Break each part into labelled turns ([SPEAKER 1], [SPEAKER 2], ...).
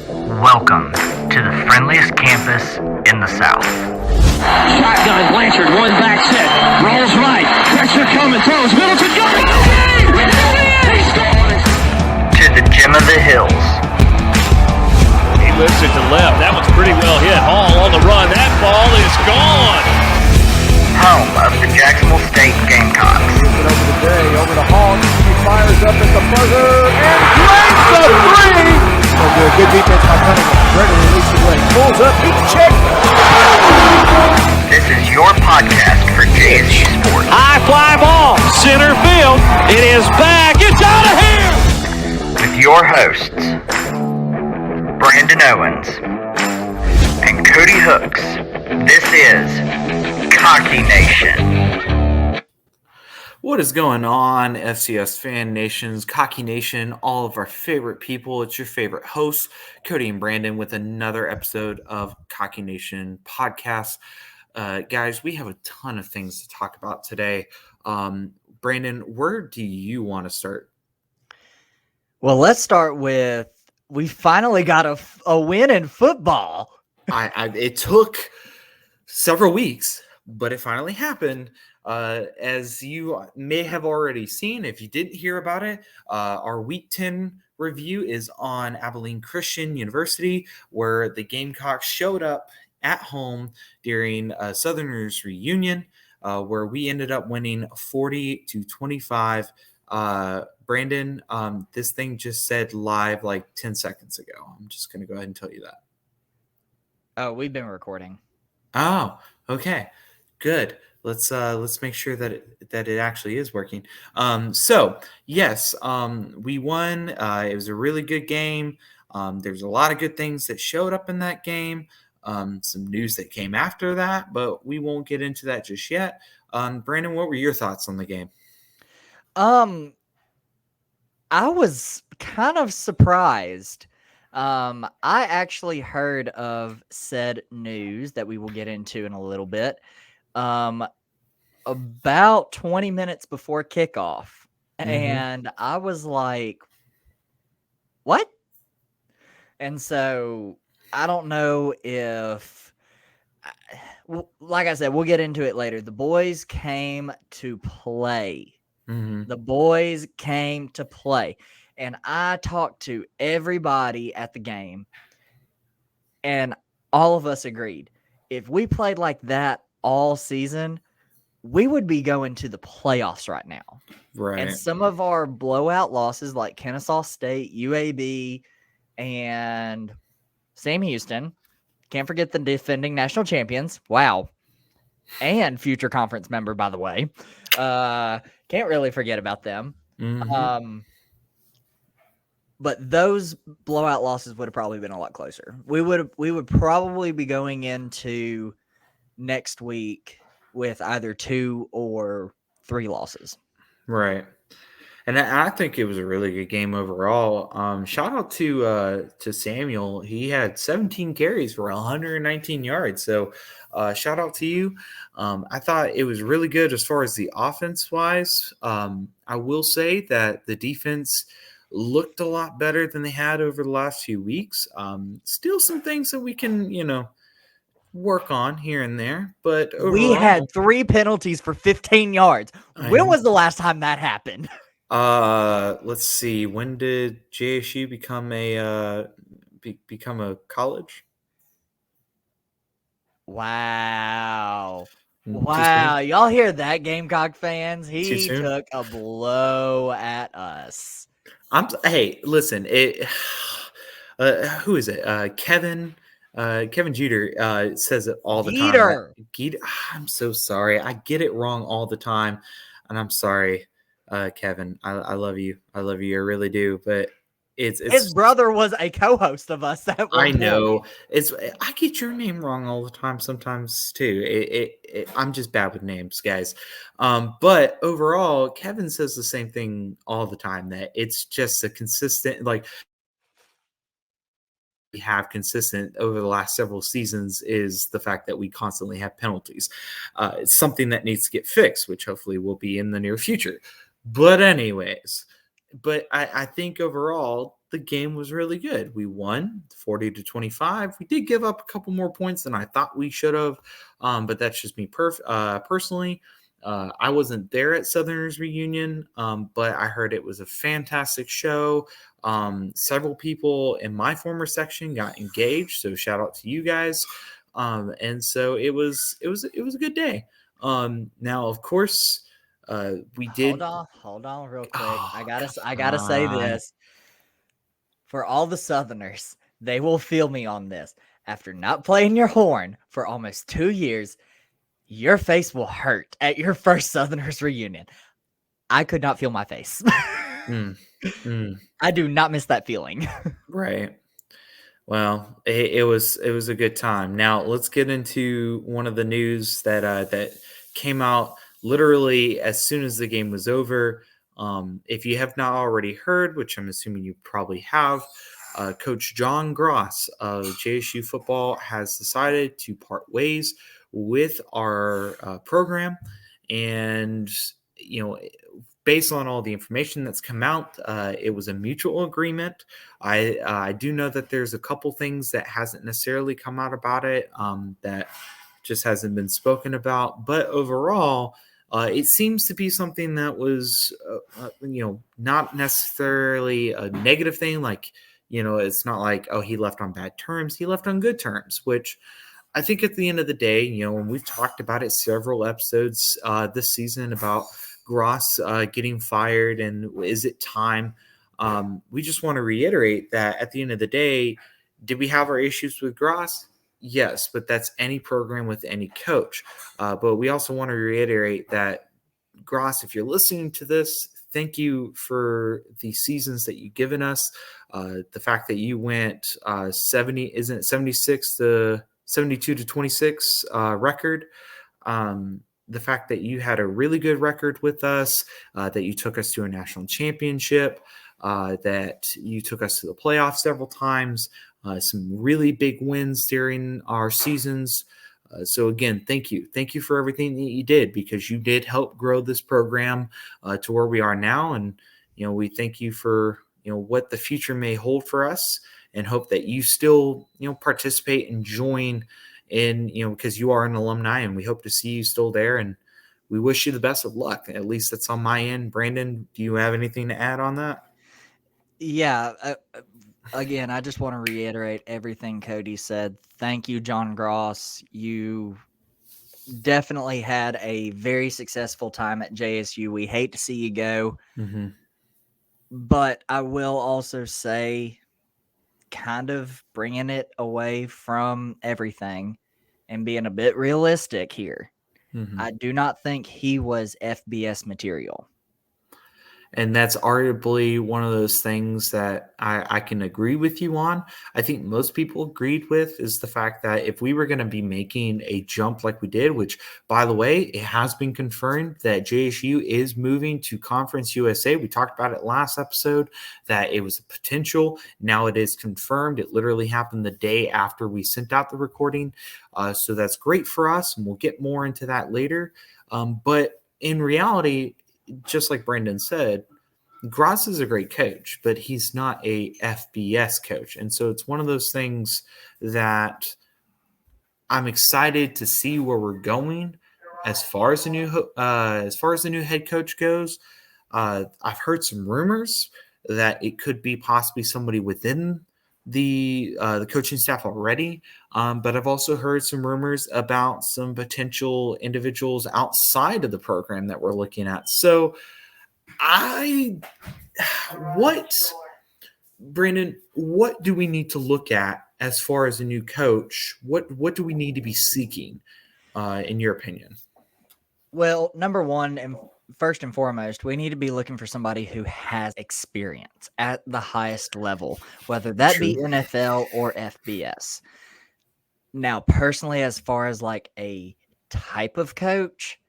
[SPEAKER 1] Welcome to the friendliest campus in the South.
[SPEAKER 2] Shotgun, Blanchard, one back set, rolls right, pressure coming, throws, Middleton going,
[SPEAKER 1] To the gym of the hills.
[SPEAKER 3] He lifts it to left. That one's pretty well hit. Hall on the run. That ball is gone.
[SPEAKER 1] Home of the Jacksonville State Gamecocks.
[SPEAKER 4] Over the day, over the Hawks. He fires up at the buzzer and drains the three. Good defense by Cunningham. Gregory releases the way. Pulls up. He checks.
[SPEAKER 1] This is your podcast for Jsu Sports.
[SPEAKER 3] High fly ball. Center field. It is back. It's out of here.
[SPEAKER 1] With your hosts, Brandon Owens and Cody Hooks. This is Cocky Nation.
[SPEAKER 5] What is going on, FCS Fan Nations, Cocky Nation, all of our favorite people? It's your favorite hosts, Cody and Brandon, with another episode of Cocky Nation podcast. Guys, we have a ton of things to talk about today. Brandon, where do you want to start?
[SPEAKER 6] Well, let's start with we finally got a win in football.
[SPEAKER 5] It took several weeks, but it finally happened. As you may have already seen, if you didn't hear about it, our Week 10 review is on Abilene Christian University, where the Gamecocks showed up at home during Southerners reunion, where we ended up winning 40-25. Brandon, this thing just said live like 10 seconds ago. I'm just going to go ahead and tell you that.
[SPEAKER 6] Oh, we've been recording.
[SPEAKER 5] Oh, okay, good. Let's make sure that it actually is working. So yes, we won. It was a really good game. There's a lot of good things that showed up in that game. Some news that came after that, but we won't get into that just yet. Brandon, what were your thoughts on the game?
[SPEAKER 6] I was kind of surprised. I actually heard of said news that we will get into in a little bit. About 20 minutes before kickoff. Mm-hmm. And I was like, what? And so I don't know if, like I said, we'll get into it later. The boys came to play. Mm-hmm. The boys came to play. And I talked to everybody at the game, and all of us agreed. If we played like that all season, we would be going to the playoffs right now.
[SPEAKER 5] Right.
[SPEAKER 6] And some of our blowout losses, like Kennesaw State, UAB, and Sam Houston, can't forget the defending national champions. Wow. And future conference member, by the way. Can't really forget about them. Mm-hmm. But those blowout losses would have probably been a lot closer. We would probably be going into next week with either 2 or 3 losses.
[SPEAKER 5] Right. And I think it was a really good game overall. Shout out to Samuel. He had 17 carries for 119 yards. So shout out to you. I thought it was really good as far as the offense wise. I will say that the defense looked a lot better than they had over the last few weeks. Still some things that we can, work on here and there. But overall,
[SPEAKER 6] we had 3 penalties for 15 yards. When was the last time that happened?
[SPEAKER 5] Let's see. When did JSU become a college?
[SPEAKER 6] Wow. Wow. Y'all hear that, Gamecock fans? He took a blow at us.
[SPEAKER 5] Hey, listen, who is it? Kevin Jeter says it all the time. Jeter. I'm so sorry. I get it wrong all the time, and I'm sorry. Kevin, I love you. I love you. I really do. But it's
[SPEAKER 6] his brother was a co-host of us.
[SPEAKER 5] I know. I get your name wrong all the time sometimes too. I'm just bad with names, guys. But overall, Kevin says the same thing all the time, that it's just a consistent, like we have consistent over the last several seasons, is the fact that we constantly have penalties. It's something that needs to get fixed, which hopefully will be in the near future. But anyways, I think overall the game was really good. We won 40-25. We did give up a couple more points than I thought we should have, but that's just me personally. I wasn't there at Southerners Reunion, but I heard it was a fantastic show. Several people in my former section got engaged, so shout out to you guys. And so it was a good day. Now, of course, we did.
[SPEAKER 6] Hold on real quick.
[SPEAKER 5] Oh,
[SPEAKER 6] I gotta
[SPEAKER 5] come
[SPEAKER 6] say
[SPEAKER 5] on.
[SPEAKER 6] this. For all the Southerners, they will feel me on this. After not playing your horn for almost 2 years, your face will hurt at your first Southerners reunion. I could not feel my face. I do not miss that feeling.
[SPEAKER 5] Right. Well, it was a good time. Now let's get into one of the news that came out literally as soon as the game was over. If you have not already heard, which I'm assuming you probably have, Coach John Gross of JSU football has decided to part ways with our program, and based on all the information that's come out, it was a mutual agreement. I do know that there's a couple things that hasn't necessarily come out about it, that just hasn't been spoken about. But overall, it seems to be something that was, not necessarily a negative thing. Like, it's not like, oh, he left on bad terms. He left on good terms, which I think at the end of the day, when we've talked about it several episodes this season about Gross getting fired and is it time? We just want to reiterate that at the end of the day, did we have our issues with Gross? Yes, but that's any program with any coach. But we also want to reiterate that Gross, if you're listening to this, thank you for the seasons that you've given us. The fact that you went 76 to 72 to 26 record. The fact that you had a really good record with us, that you took us to a national championship, that you took us to the playoffs several times, some really big wins during our seasons. So again, thank you. Thank you for everything that you did, because you did help grow this program to where we are now. And, we thank you for, what the future may hold for us, and hope that you still, participate and join in, because you are an alumni, and we hope to see you still there. And we wish you the best of luck. At least that's on my end. Brandon, do you have anything to add on that?
[SPEAKER 6] Yeah. Again, I just want to reiterate everything Cody said. Thank you, John Gross. You definitely had a very successful time at JSU. We hate to see you go.
[SPEAKER 5] Mm-hmm.
[SPEAKER 6] But I will also say, kind of bringing it away from everything and being a bit realistic here,
[SPEAKER 5] Mm-hmm.
[SPEAKER 6] I do not think he was FBS material.
[SPEAKER 5] And that's arguably one of those things that I can agree with you on. I think most people agreed with is the fact that if we were going to be making a jump like we did, which, by the way, it has been confirmed that JSU is moving to Conference USA. We talked about it last episode, that it was a potential. Now it is confirmed. It literally happened the day after we sent out the recording. So that's great for us, and we'll get more into that later. But in reality, just like Brandon said, Gross is a great coach, but he's not a FBS coach. And so it's one of those things that I'm excited to see where we're going as far as the new head coach goes. I've heard some rumors that it could be possibly somebody within the coaching staff already, but I've also heard some rumors about some potential individuals outside of the program that we're looking at. So Brandon, what do we need to look at as far as a new coach? What do we need to be seeking, in your opinion?
[SPEAKER 6] Well, number one, and first and foremost, we need to be looking for somebody who has experience at the highest level, whether that be NFL or FBS. Now, personally, as far as like a type of coach,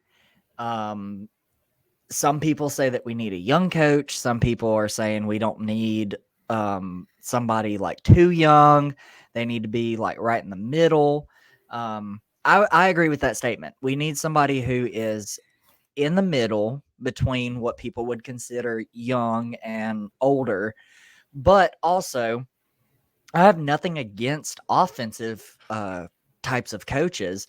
[SPEAKER 6] some people say that we need a young coach. Some people are saying we don't need somebody like too young. They need to be like right in the middle. I agree with that statement. We need somebody who is in the middle between what people would consider young and older, But also, I have nothing against offensive types of coaches,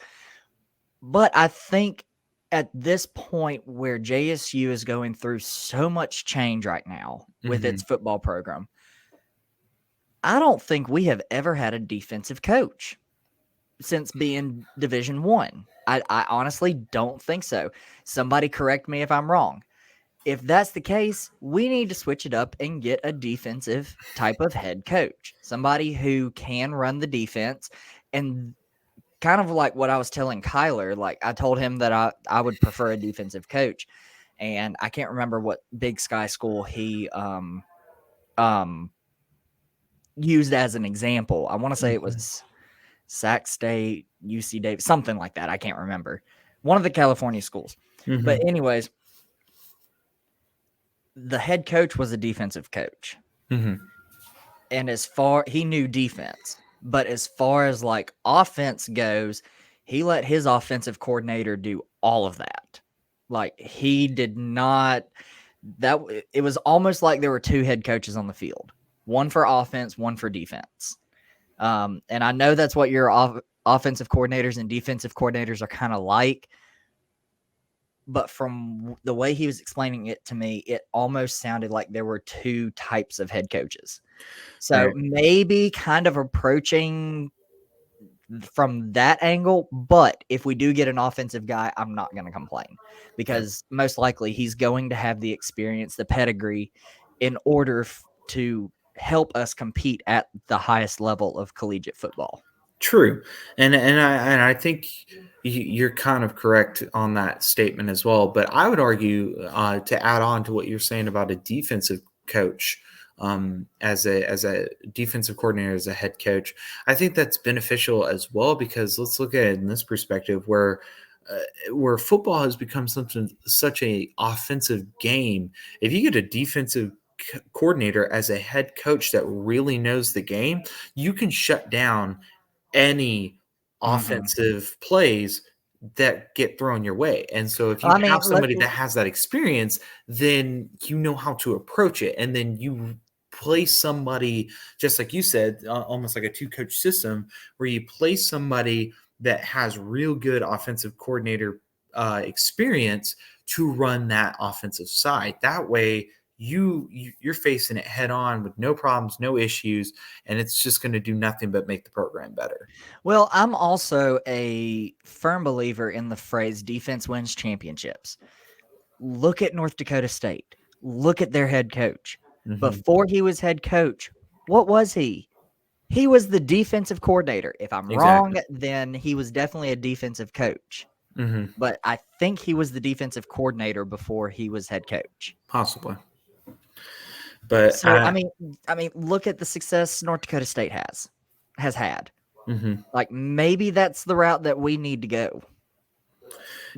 [SPEAKER 6] but I think at this point where JSU is going through so much change right now with its football program, I don't think we have ever had a defensive coach since being Division One. I honestly don't think so. Somebody correct me if I'm wrong. If that's the case, we need to switch it up and get a defensive type of head coach, somebody who can run the defense. And kind of like what I was telling Kyler, like I told him that I would prefer a defensive coach. And I can't remember what Big Sky school he used as an example. I want to say it was Sac State, UC Davis, something like that. I can't remember. One of the California schools. But anyways, the head coach was a defensive coach. And he knew defense. But as far as like offense goes, he let his offensive coordinator do all of that. Like he did not it was almost like there were two head coaches on the field. One for offense, one for defense. And I know that's what your offensive coordinators and defensive coordinators are kind of like. But from the way he was explaining it to me, it almost sounded like there were two types of head coaches. So maybe kind of approaching from that angle. But if we do get an offensive guy, I'm not going to complain because most likely he's going to have the experience, the pedigree in order to help us compete at the highest level of collegiate football.
[SPEAKER 5] True. And I think you're kind of correct on that statement as well. But I would argue to add on to what you're saying about a defensive coach as a defensive coordinator, as a head coach, I think that's beneficial as well, because let's look at it in this perspective where football has become such a offensive game. If you get a defensive coordinator as a head coach that really knows the game, you can shut down any offensive plays that get thrown your way. And so if you have somebody that has that experience, then you know how to approach it. And then you place somebody, just like you said, almost like a two-coach system, where you place somebody that has real good offensive coordinator experience to run that offensive side. That way, you're facing it head on with no problems, no issues, and it's just going to do nothing but make the program better.
[SPEAKER 6] Well, I'm also a firm believer in the phrase defense wins championships. Look at North Dakota State. Look at their head coach. Before he was head coach, what was he? He was the defensive coordinator. If I'm wrong, then he was definitely a defensive coach. But I think he was the defensive coordinator before he was head coach.
[SPEAKER 5] Possibly. But
[SPEAKER 6] so I mean, look at the success North Dakota State has had. Like maybe that's the route that we need to go.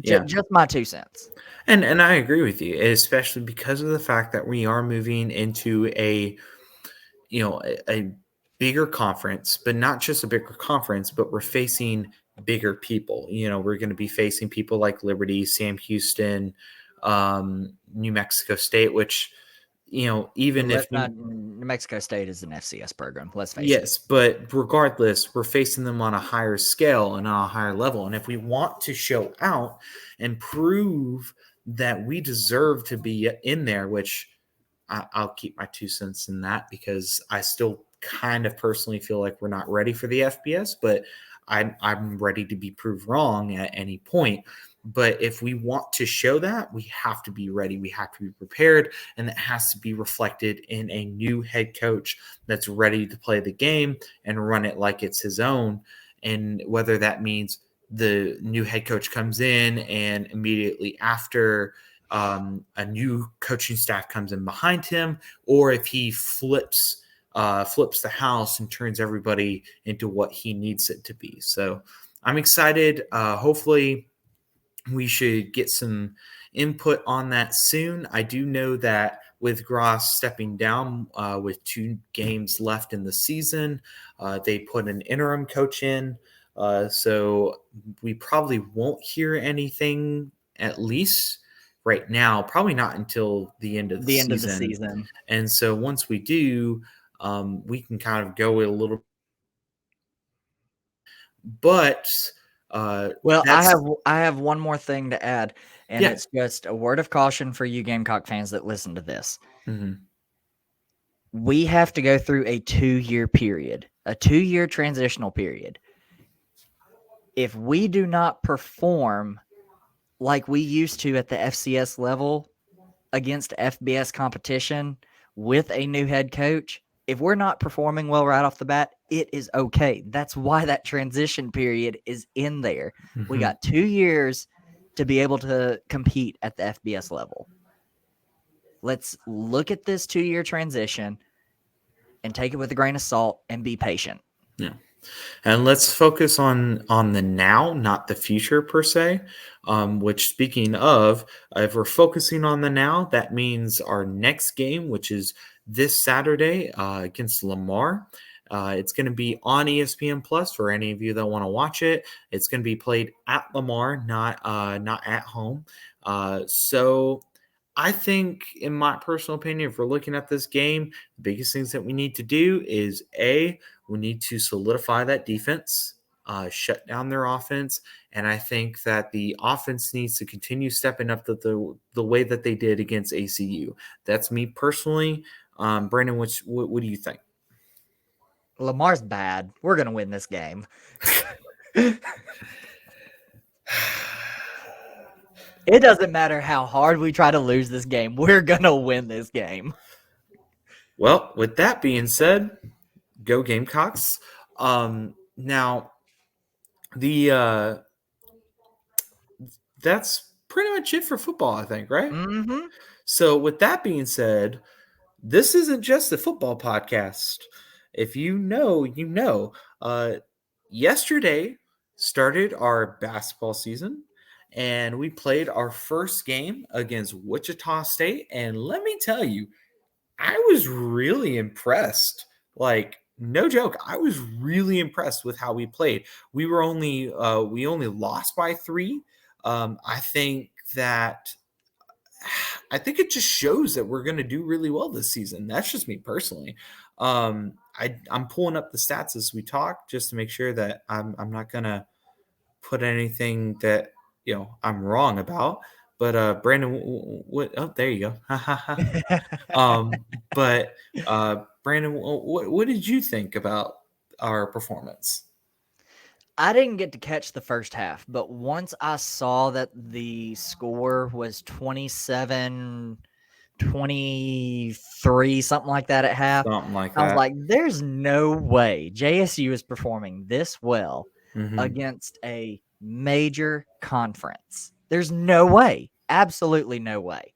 [SPEAKER 6] Just my 2 cents.
[SPEAKER 5] And I agree with you, especially because of the fact that we are moving into a bigger conference, but not just a bigger conference, but we're facing bigger people. We're going to be facing people like Liberty, Sam Houston, New Mexico State, which even if
[SPEAKER 6] New Mexico State is an FCS program, let's face it.
[SPEAKER 5] Yes, but regardless, we're facing them on a higher scale and on a higher level. And if we want to show out and prove that we deserve to be in there, which I'll keep my 2 cents in that, because I still kind of personally feel like we're not ready for the FBS, but I'm ready to be proved wrong at any point. But if we want to show that, we have to be ready. We have to be prepared, and that has to be reflected in a new head coach that's ready to play the game and run it like it's his own. And whether that means the new head coach comes in and immediately after a new coaching staff comes in behind him, or if he flips the house and turns everybody into what he needs it to be. So I'm excited. Hopefully we should get some input on that soon. I do know that with Gross stepping down with 2 games left in the season, they put an interim coach in. So we probably won't hear anything, at least right now, probably not until the end of the
[SPEAKER 6] End of the
[SPEAKER 5] season.
[SPEAKER 6] season.
[SPEAKER 5] And so once we do, we can kind of go a little. But
[SPEAKER 6] Well,
[SPEAKER 5] that's
[SPEAKER 6] I have one more thing to add, and
[SPEAKER 5] Yeah.
[SPEAKER 6] it's just a word of caution for you Gamecock fans that listen to this.
[SPEAKER 5] Mhm.
[SPEAKER 6] We have to go through a 2-year period, a 2-year transitional period. If we do not perform like we used to at the FCS level against FBS competition with a new head coach, if we're not performing well right off the bat, it is okay. That's why that transition period is in there. We
[SPEAKER 5] Mhm.
[SPEAKER 6] got 2 years to be able to compete at the FBS level. Let's look at this 2-year transition and take it with a grain of salt and be patient.
[SPEAKER 5] Yeah. And let's focus on the now, not the future per se. Which, speaking of, if we're focusing on the now, that means our next game, which is this Saturday against Lamar. It's going to be on ESPN Plus for any of you that want to watch it. It's going to be played at Lamar, not at home. So I think, in my personal opinion, if we're looking at this game, the biggest things that we need to do is we need to solidify that defense, shut down their offense, and I think that the offense needs to continue stepping up the way that they did against ACU. That's me personally. Brandon, what do you think?
[SPEAKER 6] Lamar's bad. We're going to win this game. It doesn't matter how hard we try to lose this game. We're going to win this game.
[SPEAKER 5] Well, with that being said, go Gamecocks. Now, that's pretty much it for football, I think, right?
[SPEAKER 6] Mm-hmm.
[SPEAKER 5] So, with that being said, this isn't just a football podcast. If you know, you know. Yesterday started our basketball season, and we played our first game against Wichita State. And let me tell you, I was really impressed. Like, no joke, I was really impressed with how we played. We only lost by 3. I think that I think it just shows that we're going to do really well this season. That's just me personally. I'm pulling up the stats as we talk just to make sure that I'm not going to put anything that I'm wrong about. But Brandon, what? Oh, there you go. But Brandon, what did you think about our performance?
[SPEAKER 6] I didn't get to catch the first half, but once I saw that the score was 27-23, something like that at half,
[SPEAKER 5] Something like
[SPEAKER 6] I was
[SPEAKER 5] that.
[SPEAKER 6] like, there's no way JSU is performing this well
[SPEAKER 5] Mhm.
[SPEAKER 6] against a major conference. There's no way. Absolutely no way.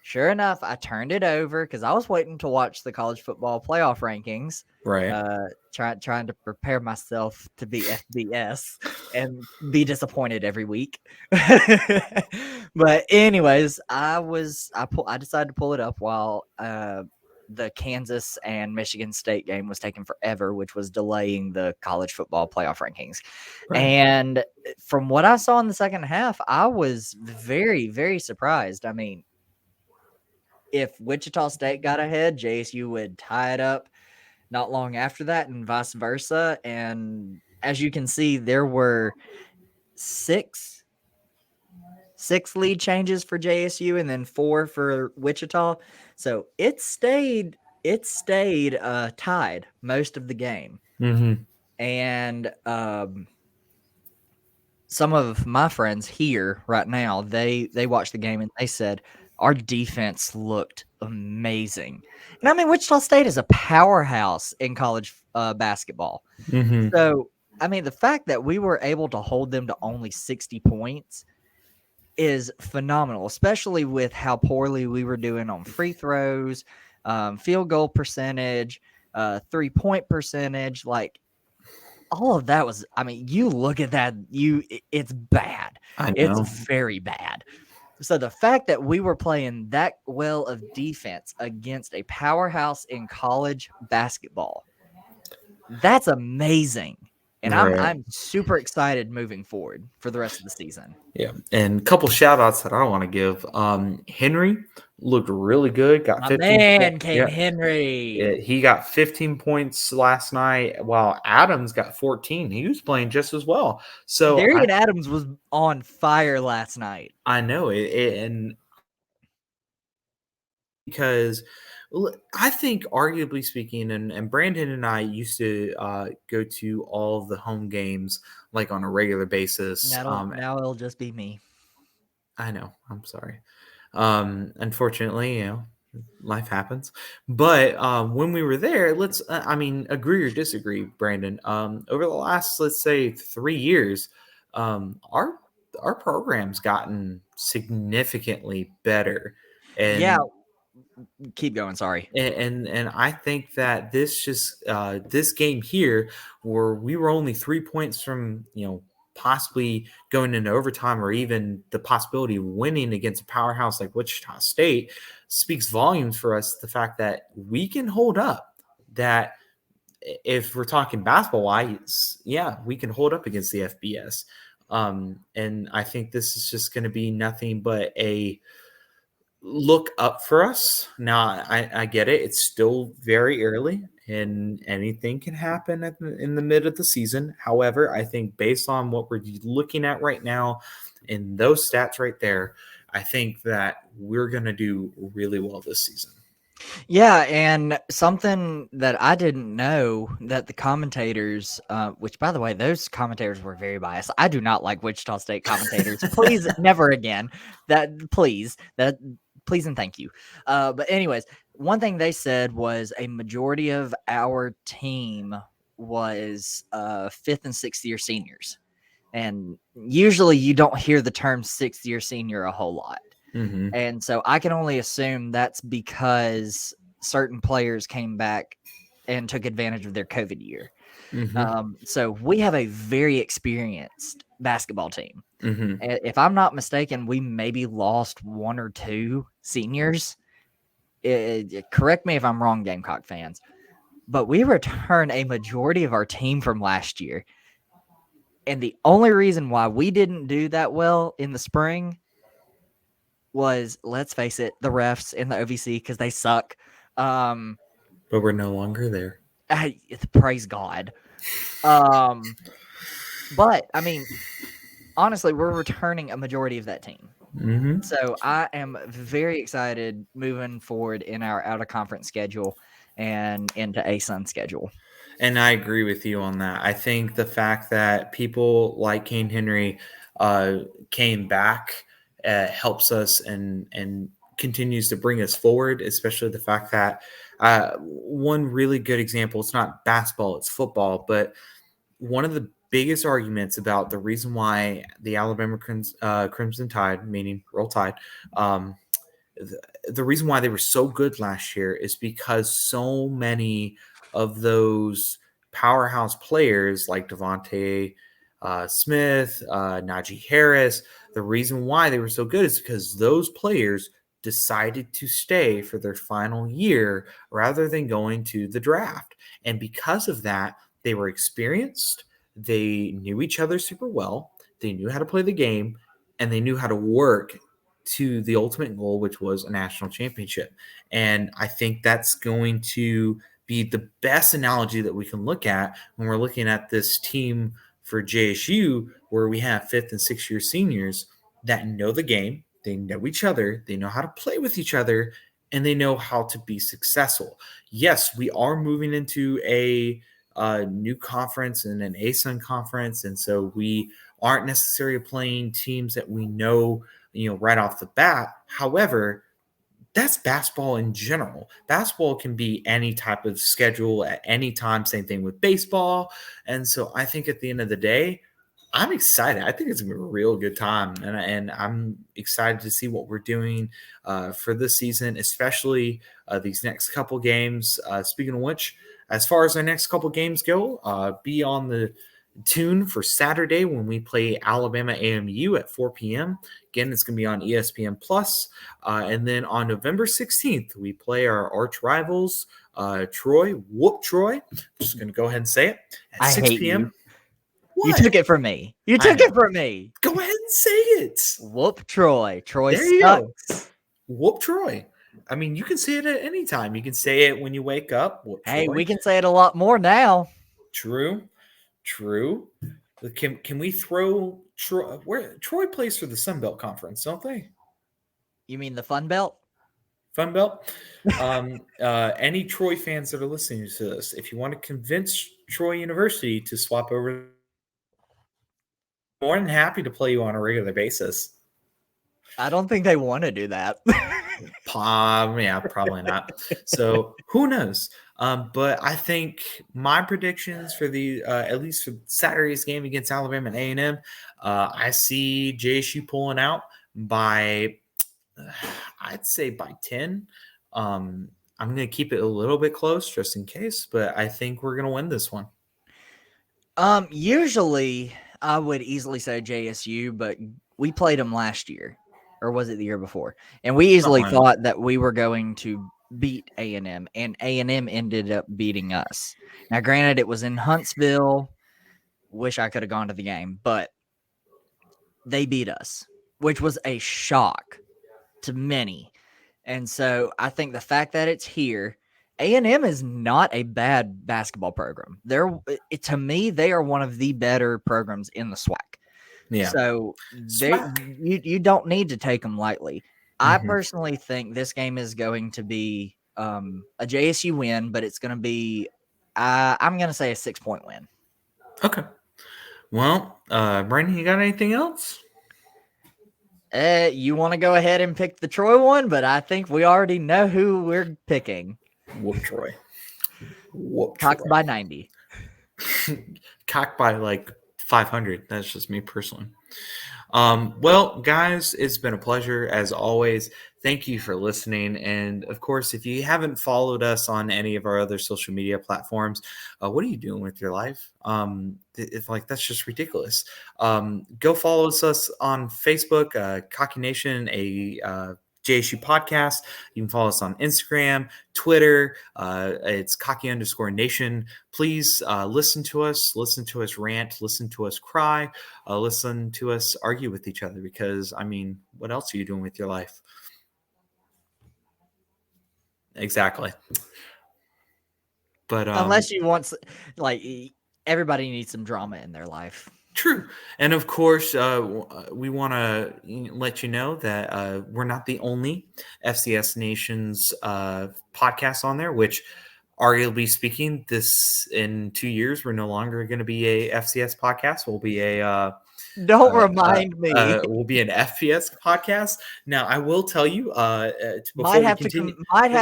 [SPEAKER 6] Sure enough, I turned it over because I was waiting to watch the college football playoff rankings.
[SPEAKER 5] Right.
[SPEAKER 6] Trying to prepare myself to be FBS and be disappointed every week. But anyways, I decided to pull it up while the Kansas and Michigan State game was taking forever, which was delaying the college football playoff rankings.
[SPEAKER 5] Right.
[SPEAKER 6] And from what I saw in the second half, I was very, very surprised. I mean, if Wichita State got ahead, JSU would tie it up not long after that and vice versa. And as you can see, there were six lead changes for JSU and then 4 for Wichita. So it stayed tied most of the game.
[SPEAKER 5] Mm-hmm.
[SPEAKER 6] And some of my friends here right now, they watched the game and they said our defense looked amazing. And I mean, Wichita State is a powerhouse in college basketball.
[SPEAKER 5] Mm-hmm.
[SPEAKER 6] So, I mean, the fact that we were able to hold them to only 60 points is phenomenal, especially with how poorly we were doing on free throws, field goal percentage, 3-point percentage. Like, all of that was, I mean, you look at that, it's bad.
[SPEAKER 5] I know.
[SPEAKER 6] It's very bad. So the fact that we were playing that well of defense against a powerhouse in college basketball, that's amazing. And
[SPEAKER 5] Right.
[SPEAKER 6] I'm super excited moving forward for the rest of the season.
[SPEAKER 5] Yeah, and a couple shout outs that I want to give. Henry looked really good. Got
[SPEAKER 6] My
[SPEAKER 5] 15
[SPEAKER 6] man,
[SPEAKER 5] points.
[SPEAKER 6] King Henry.
[SPEAKER 5] He got 15 points last night, while Adams got 14. He was playing just as well. So
[SPEAKER 6] Darian Adams was on fire last night.
[SPEAKER 5] I know it, and because I think, arguably speaking, and Brandon and I used to go to all of the home games like on a regular basis.
[SPEAKER 6] Now it'll just be me.
[SPEAKER 5] I know. I'm sorry. Unfortunately, life happens. But when we were there, agree or disagree, Brandon. Over the last, let's say, 3 years, our program's gotten significantly better. And
[SPEAKER 6] Yeah. Keep going. Sorry.
[SPEAKER 5] and I think that this game here, where we were only 3 points from possibly going into overtime, or even the possibility of winning against a powerhouse like Wichita State, speaks volumes for us. The fact that we can hold up, that if we're talking basketball wise, yeah, we can hold up against the FBS. And I think this is just going to be nothing but a look up for us. Now, I get it. It's still very early and anything can happen in the mid of the season. However, I think based on what we're looking at right now in those stats right there, I think that we're going to do really well this season.
[SPEAKER 6] Yeah, and something that I didn't know, that the commentators, which by the way, those commentators were very biased. I do not like Wichita State commentators. Please, never again. Please and thank you. But anyways, one thing they said was a majority of our team was 5th and 6th year seniors. And usually you don't hear the term 6th year senior a whole lot.
[SPEAKER 5] Mm-hmm.
[SPEAKER 6] And so I can only assume that's because certain players came back and took advantage of their COVID year.
[SPEAKER 5] Mm-hmm.
[SPEAKER 6] So we have a very experienced basketball team.
[SPEAKER 5] Mm-hmm.
[SPEAKER 6] If I'm not mistaken, we maybe lost 1 or 2 seniors. Correct me if I'm wrong, Gamecock fans, but we returned a majority of our team from last year. And the only reason why we didn't do that well in the spring was, let's face it, the refs in the OVC, because they suck.
[SPEAKER 5] But we're no longer there.
[SPEAKER 6] Praise God. But I mean, honestly, we're returning a majority of that team.
[SPEAKER 5] Mm-hmm.
[SPEAKER 6] So I am very excited moving forward in our out of conference schedule and into ASUN schedule.
[SPEAKER 5] And I agree with you on that. I think the fact that people like Kane Henry came back helps us and continues to bring us forward, especially the fact that one really good example, it's not basketball, it's football, but one of the biggest arguments about the reason why the Alabama Crimson Tide, meaning Roll Tide, the reason why they were so good last year is because so many of those powerhouse players like Devontae Smith, Najee Harris, the reason why they were so good is because those players decided to stay for their final year rather than going to the draft. And because of that, they were experienced, they knew each other super well, they knew how to play the game, and they knew how to work to the ultimate goal, which was a national championship. And I think that's going to be the best analogy that we can look at when we're looking at this team for JSU, where we have 5th and 6th year seniors that know the game, they know each other, they know how to play with each other, and they know how to be successful. Yes, we are moving into a new conference and an ASUN conference, and so we aren't necessarily playing teams that we know, right off the bat. However, that's basketball in general. Basketball can be any type of schedule at any time. Same thing with baseball. And so I think at the end of the day, I'm excited. I think it's going to be a real good time. And I'm excited to see what we're doing for this season, especially these next couple games. Speaking of which, as far as our next couple games go, be on the tune for Saturday when we play Alabama AMU at 4 p.m. Again, it's going to be on ESPN Plus. And then on November 16th, we play our arch rivals, Troy. Whoop, Troy. I'm just going to go ahead and say it. At 6 p.m.
[SPEAKER 6] You
[SPEAKER 5] What?
[SPEAKER 6] took it from me. You
[SPEAKER 5] I
[SPEAKER 6] took
[SPEAKER 5] know.
[SPEAKER 6] it from me.
[SPEAKER 5] Go ahead and say it.
[SPEAKER 6] Whoop Troy. Troy
[SPEAKER 5] There you go.
[SPEAKER 6] sucks.
[SPEAKER 5] Whoop Troy. I mean, you can say it at any time. You can say it when you wake up. Whoop
[SPEAKER 6] Hey,
[SPEAKER 5] Troy.
[SPEAKER 6] we can say it a lot more now.
[SPEAKER 5] True. Can we throw Troy? Where Troy plays for the Sun Belt Conference, don't they?
[SPEAKER 6] You mean the Fun Belt?
[SPEAKER 5] Fun Belt. Any Troy fans that are listening to this, if you want to convince Troy University to swap over, more than happy to play you on a regular basis.
[SPEAKER 6] I don't think they want to do that.
[SPEAKER 5] Yeah, probably not. So who knows? But I think my predictions for the at least for Saturday's game against Alabama and A&M, I see JSU pulling out by, I'd say by 10. I'm going to keep it a little bit close just in case, but I think we're going to win this one.
[SPEAKER 6] Usually I would easily say JSU, but we played them last year, or was it the year before? And we easily
[SPEAKER 5] Something like
[SPEAKER 6] thought that we were going to beat A&M, and A&M ended up beating us. Now, granted, it was in Huntsville. Wish I could have gone to the game, but they beat us, which was a shock to many. And so I think the fact that it's here, A&M is not a bad basketball program. To me, they are one of the better programs in the SWAC.
[SPEAKER 5] Yeah.
[SPEAKER 6] So you don't need to take them lightly. I personally think this game is going to be a JSU win, but it's going to be, I'm going to say a 6-point win.
[SPEAKER 5] Okay. Well, Brandon, you got anything else?
[SPEAKER 6] You want to go ahead and pick the Troy one, but I think we already know who we're picking.
[SPEAKER 5] Whoop Troy. Whoop
[SPEAKER 6] Cox
[SPEAKER 5] Troy.
[SPEAKER 6] by 90.
[SPEAKER 5] Cock by like 500. That's just me personally. Well, guys, it's been a pleasure as always. Thank you for listening. And of course, if you haven't followed us on any of our other social media platforms, what are you doing with your life? It's like, that's just ridiculous. Go follow us on Facebook, Cocky Nation, a JSU podcast. You can follow us on Instagram, Twitter. It's Cocky_Nation. Please listen to us rant, listen to us cry, listen to us argue with each other, because I mean, what else are you doing with your life? Exactly. But
[SPEAKER 6] Unless you want, like, everybody needs some drama in their life.
[SPEAKER 5] True. And of course, we want to let you know that we're not the only FCS Nation's podcast on there, which, arguably speaking, this in 2 years, we're no longer going to be a FCS podcast. We'll be a
[SPEAKER 6] Don't remind me.
[SPEAKER 5] We'll be an FPS podcast. Now, I will tell you,
[SPEAKER 6] Might have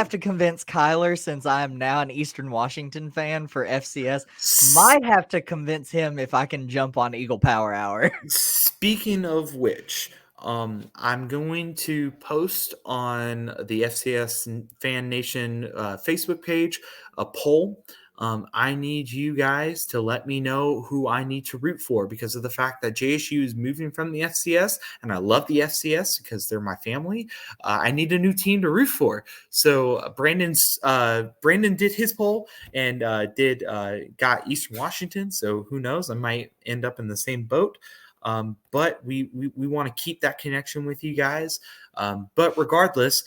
[SPEAKER 6] to convince Kyler, since I am now an Eastern Washington fan for FCS. Might have to convince him if I can jump on Eagle Power Hour.
[SPEAKER 5] Speaking of which, I'm going to post on the FCS Fan Nation Facebook page a poll. I need you guys to let me know who I need to root for, because of the fact that JSU is moving from the FCS, and I love the FCS because they're my family. I need a new team to root for. So Brandon did his poll and got Eastern Washington. So who knows? I might end up in the same boat. But we want to keep that connection with you guys. But regardless,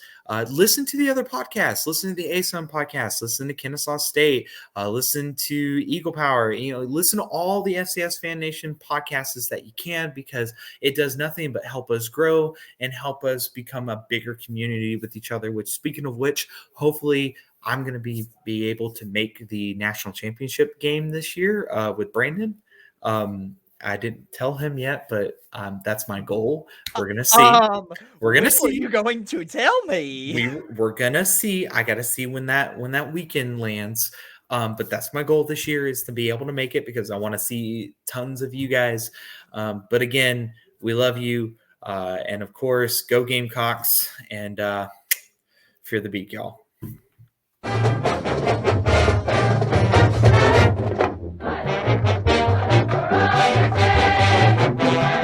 [SPEAKER 5] listen to the other podcasts. Listen to the ASUN podcast. Listen to Kennesaw State. Listen to Eagle Power. Listen to all the FCS Fan Nation podcasts that you can, because it does nothing but help us grow and help us become a bigger community with each other. Which, speaking of which, hopefully I'm going to be able to make the national championship game this year with Brandon. I didn't tell him yet, but that's my goal. We're gonna see. We're gonna see.
[SPEAKER 6] You're going to tell me.
[SPEAKER 5] We're gonna see. I gotta see when that weekend lands. But that's my goal this year, is to be able to make it, because I want to see tons of you guys. But again, we love you, and of course, go Gamecocks, and fear the beak, y'all.
[SPEAKER 1] Bye.